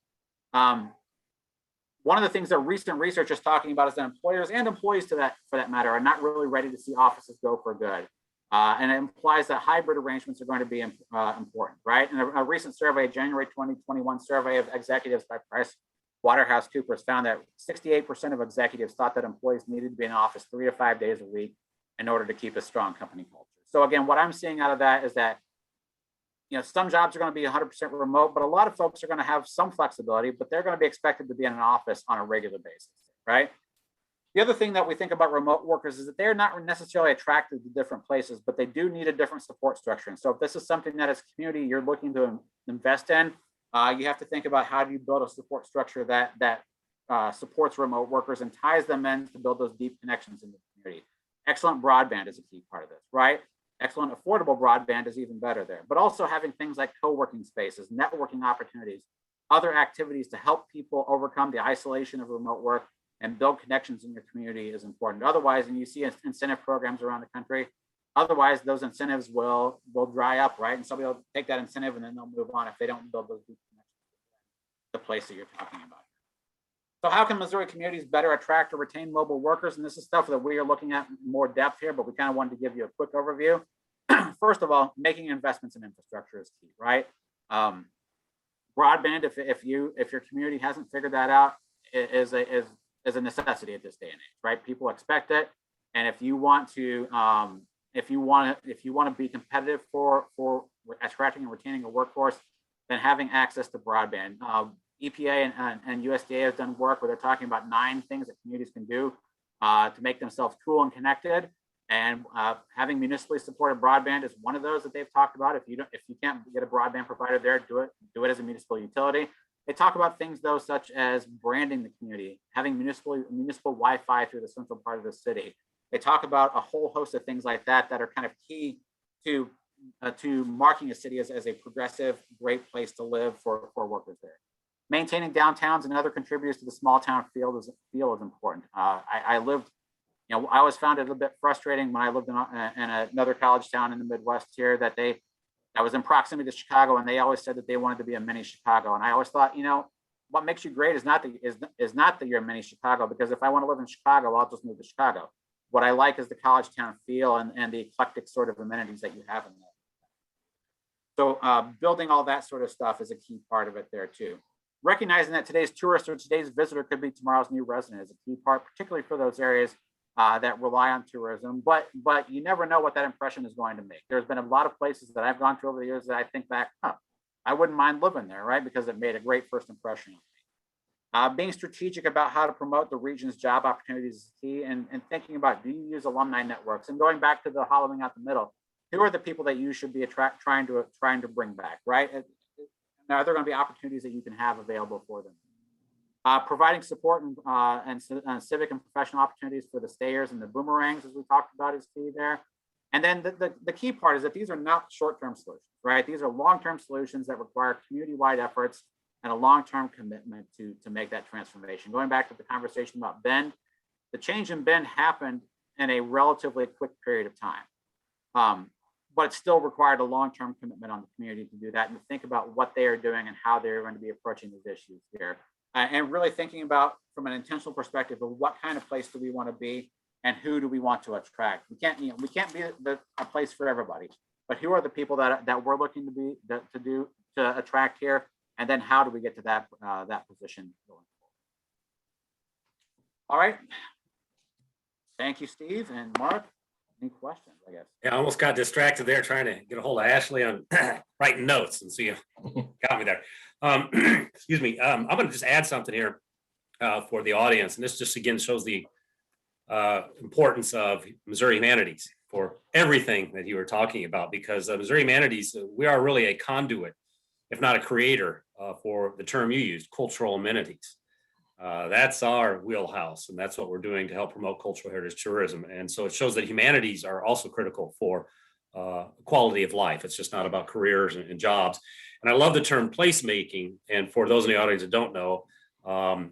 S2: One of the things that recent research is talking about is that employers and employees for that matter are not really ready to see offices go for good. And it implies that hybrid arrangements are going to be important, right? In a recent survey, January 2021 survey of executives by PricewaterhouseCoopers found that 68% of executives thought that employees needed to be in office 3 to 5 days a week in order to keep a strong company culture. So again, what I'm seeing out of that is that some jobs are going to be 100% remote, but a lot of folks are going to have some flexibility, but they're going to be expected to be in an office on a regular basis, right? The other thing that we think about remote workers is that they're not necessarily attracted to different places, but they do need a different support structure. And so if this is something that as a community you're looking to invest in, you have to think about how do you build a support structure that supports remote workers and ties them in to build those deep connections in the community. Excellent broadband is a key part of this, right? Excellent affordable broadband is even better there, but also having things like co-working spaces, networking opportunities, other activities to help people overcome the isolation of remote work and build connections in your community is important. Otherwise, and you see incentive programs around the country, otherwise those incentives will dry up, right? And somebody will take that incentive and then they'll move on if they don't build those deep connections, the place that you're talking about. So how can Missouri communities better attract or retain mobile workers? And this is stuff that we are looking at in more depth here, but we kind of wanted to give you a quick overview. First of all, making investments in infrastructure is key, right? Broadband, if your community hasn't figured that out, is a necessity at this day and age, right? People expect it, and if you want to be competitive for attracting and retaining a workforce, then having access to broadband. EPA and USDA have done work where they're talking about 9 things that communities can do to make themselves cool and connected. And having municipally supported broadband is one of those that they've talked about. If you can't get a broadband provider there, do it as a municipal utility. They talk about things though, such as branding the community, having municipal Wi-Fi through the central part of the city. They talk about a whole host of things like that are kind of key to marking a city as a progressive, great place to live for workers there. Maintaining downtowns and other contributors to the small town feel is important. I lived, I always found it a little bit frustrating when I lived in another college town in the Midwest here that I was in proximity to Chicago, and they always said that they wanted to be a mini Chicago. And I always thought, what makes you great is not that you're a mini Chicago, because if I want to live in Chicago, I'll just move to Chicago. What I like is the college town feel and the eclectic sort of amenities that you have in there. So building all that sort of stuff is a key part of it there too. Recognizing that today's tourist or today's visitor could be tomorrow's new resident is a key part, particularly for those areas that rely on tourism. But you never know what that impression is going to make. There's been a lot of places that I've gone to over the years that I think back, I wouldn't mind living there, right? Because it made a great first impression on me. Being strategic about how to promote the region's job opportunities is key, and thinking about, do you use alumni networks? And going back to the hollowing out the middle, who are the people that you should be trying to bring back, right? Now, are there going to be opportunities that you can have available for them? Providing support and civic and professional opportunities for the stayers and the boomerangs, as we talked about, is key there. And then the key part is that these are not short-term solutions, right? These are long-term solutions that require community-wide efforts and a long-term commitment to make that transformation. Going back to the conversation about Bend, the change in Bend happened in a relatively quick period of time. But it still required a long-term commitment on the community to do that and to think about what they are doing and how they're going to be approaching these issues here. And really thinking about, from an intentional perspective, of what kind of place do we want to be and who do we want to attract. We can't be a place for everybody, but who are the people that we're looking to attract here, and then how do we get to that position going forward. All right. Thank you, Steve and Mark. Any questions, I guess?
S1: Yeah, I almost got distracted there trying to get a hold of Ashley on writing notes, and so you got me there. Excuse me. I'm going to just add something here for the audience, and this just again shows the importance of Missouri Humanities for everything that you were talking about, because Missouri Humanities, we are really a conduit, if not a creator, for the term you used, cultural amenities. That's our wheelhouse, and that's what we're doing to help promote cultural heritage tourism. And so it shows that humanities are also critical for quality of life. It's just not about careers and jobs. And I love the term placemaking. And for those in the audience that don't know,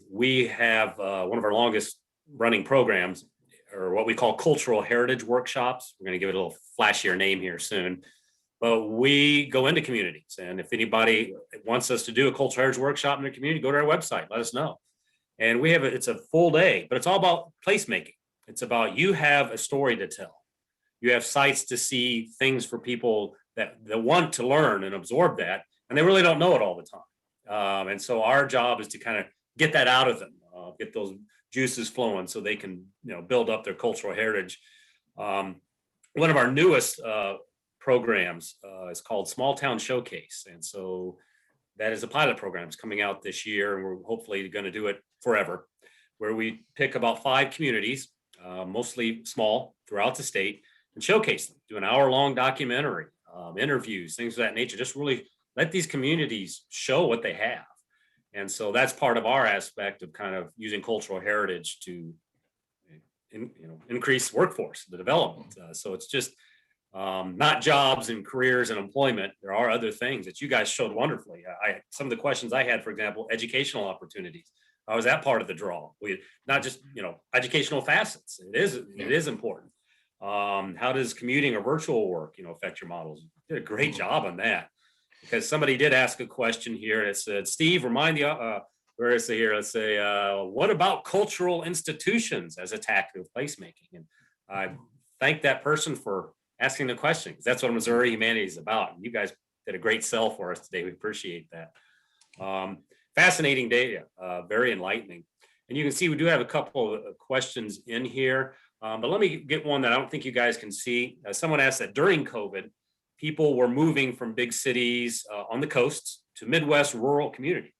S1: we have one of our longest running programs, or what we call cultural heritage workshops. We're going to give it a little flashier name here soon. But we go into communities. And if anybody wants us to do a cultural heritage workshop in their community, go to our website, let us know. And we have it's a full day, but it's all about placemaking. It's about you have a story to tell. You have sites to see, things for people that want to learn and absorb that, and they really don't know it all the time. And so our job is to kind of get that out of them, get those juices flowing so they can, build up their cultural heritage. One of our newest programs is called Small Town Showcase. And so that is a pilot program. It's coming out this year, and we're hopefully going to do it forever, where we pick about 5 communities, mostly small, throughout the state, and showcase them, do an hour-long documentary, interviews, things of that nature. Just really let these communities show what they have. And so that's part of our aspect of kind of using cultural heritage to increase workforce, the development. So it's just not jobs and careers and employment. There are other things that you guys showed wonderfully. Some of the questions I had, for example, educational opportunities. How is that part of the draw? We not just educational facets. It is important. How does commuting or virtual work affect your models? You did a great job on that, because somebody did ask a question here that said, Steve, remind the where is it here? Let's say, what about cultural institutions as a tactic of placemaking? And I thank that person for asking the question, because that's what Missouri Humanities is about. And you guys did a great sell for us today. We appreciate that. Fascinating data, very enlightening. And you can see we do have a couple of questions in here, but let me get one that I don't think you guys can see. Someone asked that during COVID, people were moving from big cities on the coasts to Midwest rural communities.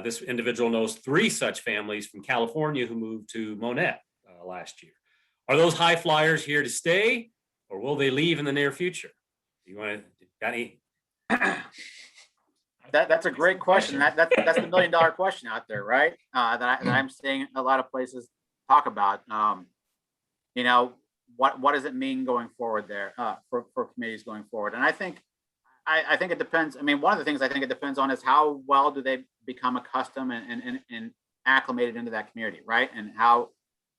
S1: This individual knows 3 such families from California who moved to Monette last year. Are those high flyers here to stay, or will they leave in the near future? You got any?
S2: That's a great question. That's the $1 million question out there, right? That I'm seeing a lot of places talk about. What does it mean going forward there for communities going forward? And I think it depends. I mean, one of the things I think it depends on is how well do they become accustomed and acclimated into that community, right? And how,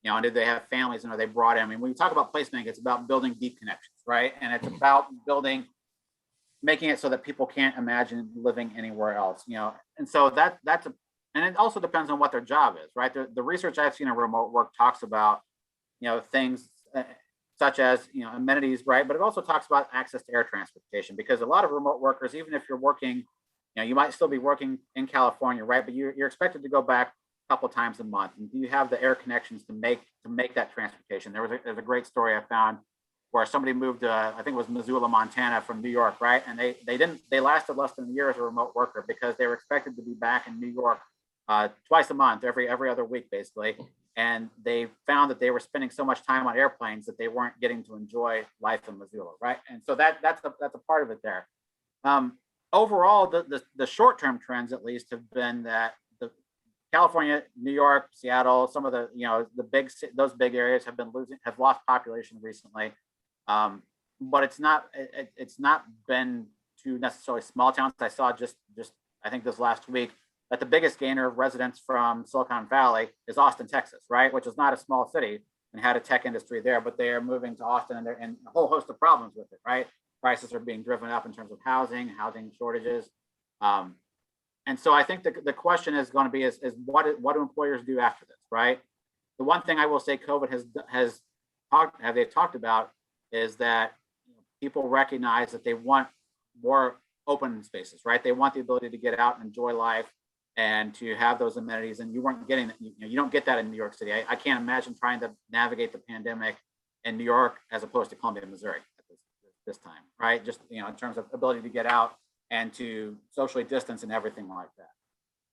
S2: and did they have families and are they brought in? I mean, when you talk about placemaking, it's about building deep connections, right? And it's about making it so that people can't imagine living anywhere else, And so and it also depends on what their job is, right? The research I've seen in remote work talks about, things such as, amenities, right? But it also talks about access to air transportation, because a lot of remote workers, even if you're working, you might still be working in California, right? But you're expected to go back a couple of times a month. And do you have the air connections to make that transportation? There's a great story I found where somebody moved to, I think it was Missoula, Montana from New York, right? And they lasted less than a year as a remote worker because they were expected to be back in New York twice a month, every other week, basically. And they found that they were spending so much time on airplanes that they weren't getting to enjoy life in Missoula, right? And so that's a part of it there. Overall, the short-term trends, at least, have been that the California, New York, Seattle, some of the those big areas have lost population recently. But it's not been to necessarily small towns. I saw just I think this last week that the biggest gainer of residents from Silicon Valley is Austin, Texas, right? Which is not a small city and had a tech industry there, but they are moving to Austin and and a whole host of problems with it, right? Prices are being driven up in terms of housing shortages. And so I think the question is going to be is what do employers do after this, right? The one thing I will say COVID has talked about is that people recognize that they want more open spaces, right? They want the ability to get out and enjoy life and to have those amenities. And you weren't getting that. You don't get that in New York City. I can't imagine trying to navigate the pandemic in New York as opposed to Columbia, Missouri at this time, right? Just, in terms of ability to get out and to socially distance and everything like that.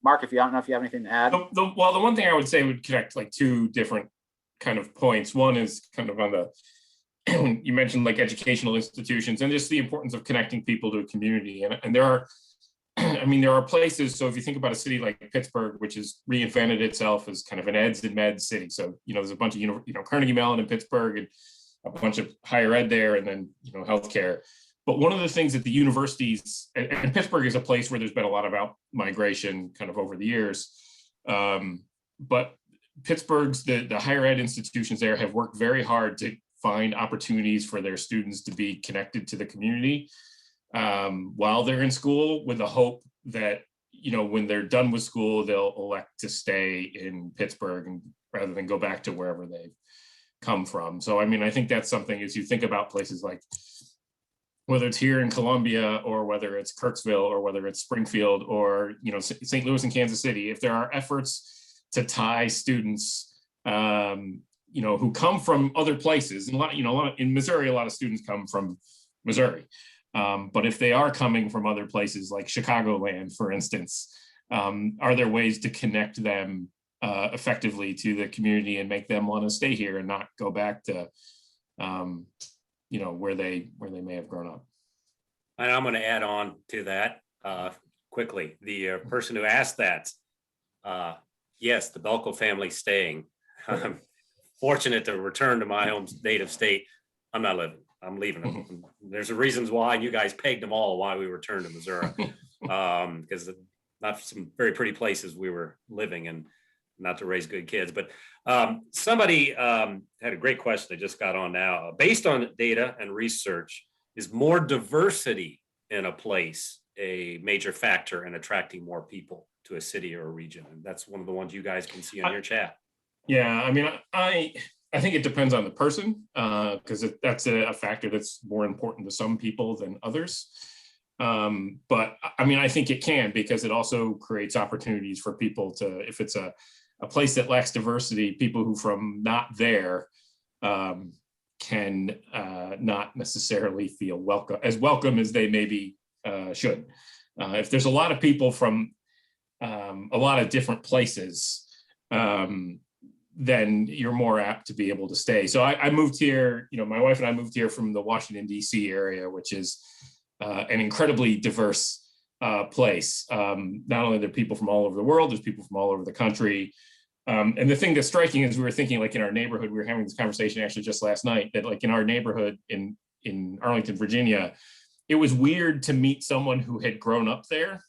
S2: Mark, I don't know if you have anything to add.
S3: The one thing I would say would connect like 2 different kind of points. One is kind of on the, you mentioned like educational institutions and just the importance of connecting people to a community. And there are, there are places. So if you think about a city like Pittsburgh, which has reinvented itself as kind of an eds and meds city. So, there's a bunch of, Carnegie Mellon in Pittsburgh, and a bunch of higher ed there, and then, you know, healthcare. But one of the things that the universities, and Pittsburgh is a place where there's been a lot of out migration kind of over the years. But Pittsburgh's, the higher ed institutions there have worked very hard to find opportunities for their students to be connected to the community while they're in school, with the hope that, you know, when they're done with school, they'll elect to stay in Pittsburgh and rather than go back to wherever they've come from. So, I mean, I think that's something, as you think about places like, whether it's here in Columbia or whether it's Kirksville or whether it's Springfield or, you know, St. Louis and Kansas City, if there are efforts to tie students, you know, who come from other places, and in Missouri, a lot of students come from Missouri. But if they are coming from other places like Chicagoland, for instance, are there ways to connect them effectively to the community and make them want to stay here and not go back to, you know, where they may have grown up?
S1: And I'm going to add on to that quickly. The person who asked that, yes, the Belko family staying. I'm fortunate to return to my home native state. I'm not living. I'm leaving them. There's a reasons why, and you guys pegged them all why we returned to Missouri, because not some very pretty places we were living in, not to raise good kids. But somebody had a great question that just got on now. Based on data and research, is more diversity in a place a major factor in attracting more people to a city or a region? And that's one of the ones you guys can see on your chat.
S3: Yeah, I mean, I think it depends on the person, because that's a factor that's more important to some people than others. But I mean, I think it can, because it also creates opportunities for people to, if it's a place that lacks diversity, people who from not there can not necessarily feel welcome as they maybe should. If there's a lot of people from a lot of different places, then you're more apt to be able to stay. So I moved here, you know, my wife and I moved here from the Washington, D.C. area, which is an incredibly diverse place. Not only are there people from all over the world, there's people from all over the country. And the thing that's striking is we were thinking, like, in our neighborhood, we were having this conversation actually just last night, that like in our neighborhood in Arlington, Virginia, it was weird to meet someone who had grown up there,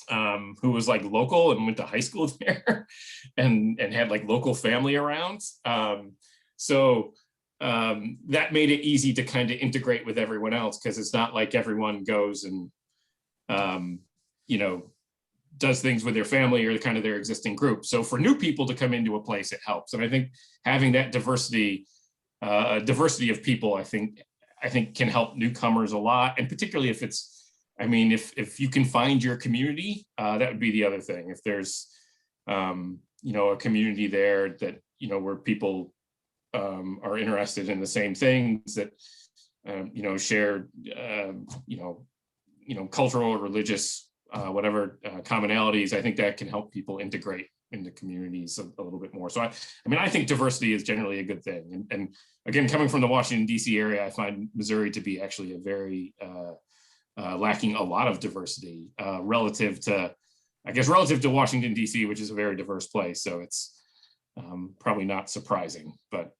S3: who was like local and went to high school there and had like local family around. So that made it easy to kind of integrate with everyone else, because it's not like everyone goes and, you know, does things with their family or kind of their existing group. So for new people to come into a place, it helps. And I think having that diversity of people, I think can help newcomers a lot. And particularly if it's, I mean, if you can find your community, that would be the other thing. If there's, you know, a community there that, you know, where people are interested in the same things, that, you know, share, you know, cultural or religious, whatever commonalities, I think that can help people integrate into communities a little bit more. So I mean, I think diversity is generally a good thing. And again, coming from the Washington, D.C. area, I find Missouri to be actually a very lacking a lot of diversity relative to Washington, D.C., which is a very diverse place. So it's probably not surprising, but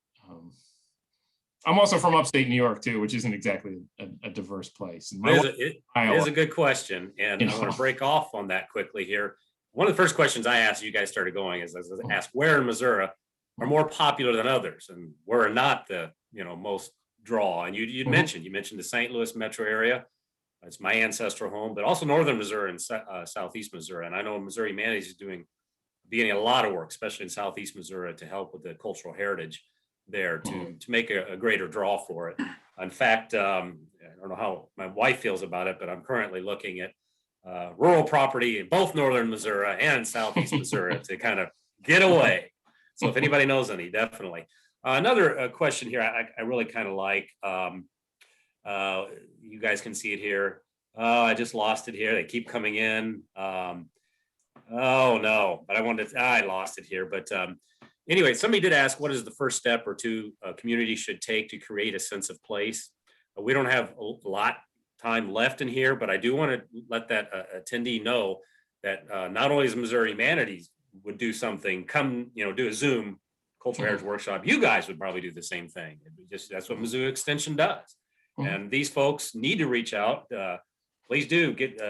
S3: I'm also from upstate New York too, which isn't exactly a diverse place. And
S1: it is a good question. And I want to break off on that quickly here. One of the first questions I asked you guys started going is I asked where in Missouri are more popular than others, and where are not the, you know, most draw. And you mentioned the St. Louis metro area. It's my ancestral home, but also northern Missouri and southeast Missouri. And I know Missouri Humanities is beginning a lot of work, especially in southeast Missouri, to help with the cultural heritage there to make a greater draw for it. In fact, I don't know how my wife feels about it, but I'm currently looking at rural property in both northern Missouri and southeast Missouri to kind of get away. So if anybody knows any, definitely. Another question here I really kind of like. You guys can see it here. Oh, I just lost it here. They keep coming in. Oh no, but I lost it here. But anyway, somebody did ask, what is the first step or two a community should take to create a sense of place? We don't have a lot time left in here, but I do want to let that attendee know that not only is Missouri Humanities would do something, do a Zoom cultural heritage workshop, you guys would probably do the same thing. That's what Mizzou Extension does. And these folks need to reach out. Please do get,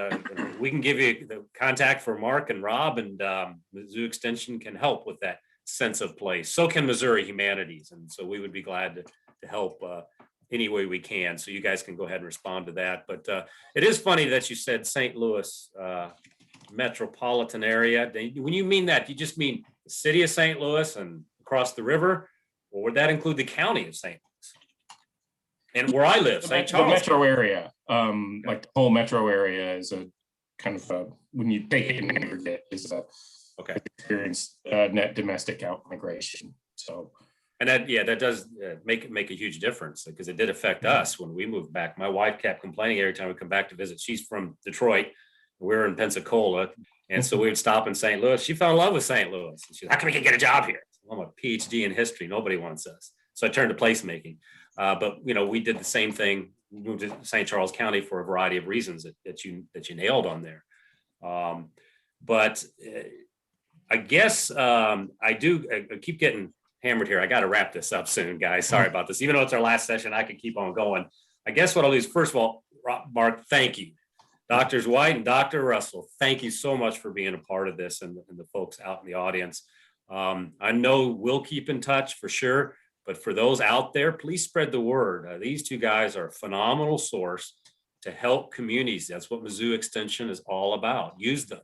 S1: we can give you the contact for Mark and Rob, and Mizzou Extension can help with that sense of place. So can Missouri Humanities. And so we would be glad to help any way we can. So you guys can go ahead and respond to that. But it is funny that you said St. Louis metropolitan area. When you mean that, you just mean the city of St. Louis and across the river, or would that include the county of St. Louis? And where I live, St.
S3: The
S1: Charles.
S3: metro area, like the whole metro area is a kind of a, when you take it in aggregate, is a experience net domestic out migration. So, and
S1: that does make a huge difference, because it did affect us when we moved back. My wife kept complaining every time we come back to visit. She's from Detroit. We're in Pensacola. And so we would stop in St. Louis. She fell in love with St. Louis. And she's like, how come we can get a job here? I'm a PhD in history. Nobody wants us. So I turned to placemaking. But we did the same thing. We moved to St. Charles County for a variety of reasons that you nailed on there. But I guess I keep getting hammered here. I got to wrap this up soon, guys. Sorry about this. Even though it's our last session, I could keep on going. I guess what I'll do is, first of all, Mark, thank you. Drs. White and Dr. Russell, thank you so much for being a part of this, and the folks out in the audience. I know we'll keep in touch for sure, but for those out there, please spread the word. These two guys are a phenomenal source to help communities. That's what Mizzou Extension is all about. Use them.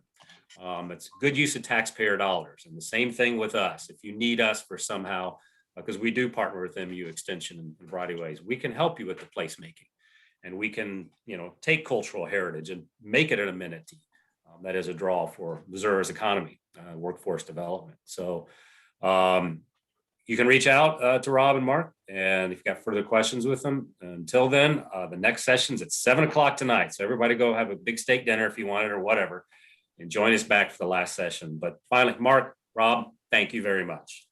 S1: It's good use of taxpayer dollars. And the same thing with us. If you need us for somehow, because we do partner with MU Extension in a variety of ways, we can help you with the placemaking. And we can, take cultural heritage and make it an amenity that is a draw for Missouri's economy, workforce development. So you can reach out to Rob and Mark, and if you've got further questions with them. Until then, the next session's at 7 o'clock tonight. So everybody go have a big steak dinner if you want it, or whatever, and join us back for the last session. But finally, Mark, Rob, thank you very much.